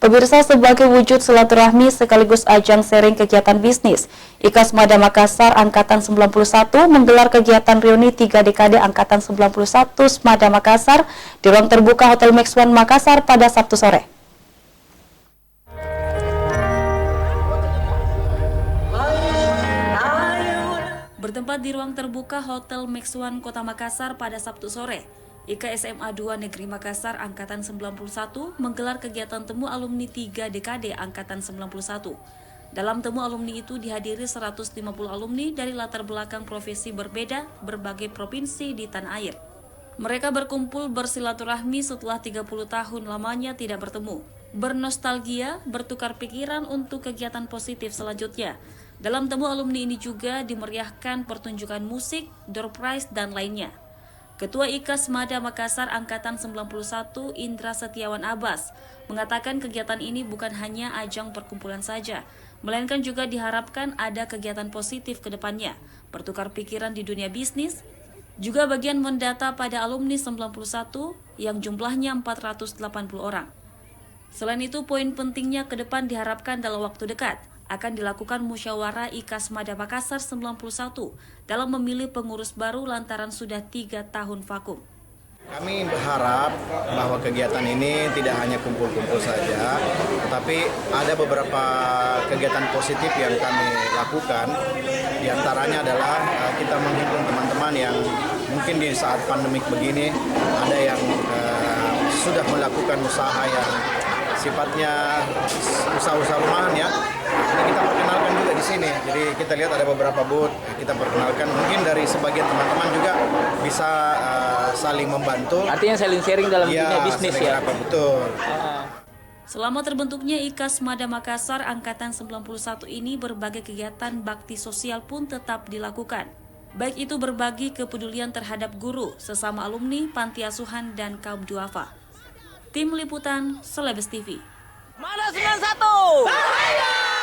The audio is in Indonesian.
Pemirsa, sebagai wujud silaturahmi sekaligus ajang sharing kegiatan bisnis, IKAS Mada Makassar Angkatan 91 menggelar kegiatan reuni 3 dekade Angkatan 91 Mada Makassar di ruang terbuka Hotel Max One Makassar pada Sabtu sore. Bertempat di ruang terbuka Hotel Max One Kota Makassar pada Sabtu sore, IKSMA 2 Negeri Makassar Angkatan 91 menggelar kegiatan temu alumni 3 dekade Angkatan 91. Dalam temu alumni itu dihadiri 150 alumni dari latar belakang profesi berbeda berbagai provinsi di tanah air. Mereka berkumpul bersilaturahmi setelah 30 tahun lamanya tidak bertemu, bernostalgia, bertukar pikiran untuk kegiatan positif selanjutnya. Dalam temu alumni ini juga dimeriahkan pertunjukan musik, door prize, dan lainnya. Ketua IKAS Mada Makassar Angkatan 91 Indra Setiawan Abbas mengatakan kegiatan ini bukan hanya ajang perkumpulan saja, melainkan juga diharapkan ada kegiatan positif ke depannya, bertukar pikiran di dunia bisnis, juga bagian mendata pada alumni 91 yang jumlahnya 480 orang. Selain itu, poin pentingnya ke depan diharapkan dalam waktu dekat akan dilakukan musyawarah IKAS Mada Makassar 91 dalam memilih pengurus baru lantaran sudah 3 tahun vakum. Kami berharap bahwa kegiatan ini tidak hanya kumpul-kumpul saja, tetapi ada beberapa kegiatan positif yang kami lakukan. Di antaranya adalah kita menghimpun teman-teman yang mungkin di saat pandemik begini ada yang sudah melakukan usaha yang sifatnya usaha-usaha rumahan ya. Ini kita perkenalkan juga di sini. Jadi kita lihat ada beberapa booth, kita perkenalkan. Mungkin dari sebagian teman-teman juga bisa saling membantu. Artinya saling sharing dalam dunia bisnis ya. Betul. Selama terbentuknya IKAS Mada Makassar Angkatan 91 ini berbagai kegiatan bakti sosial pun tetap dilakukan. Baik itu berbagi kepedulian terhadap guru, sesama alumni, panti asuhan, dan kaum duafa. Tim Liputan Celebes TV. Mada 91! Bahaya!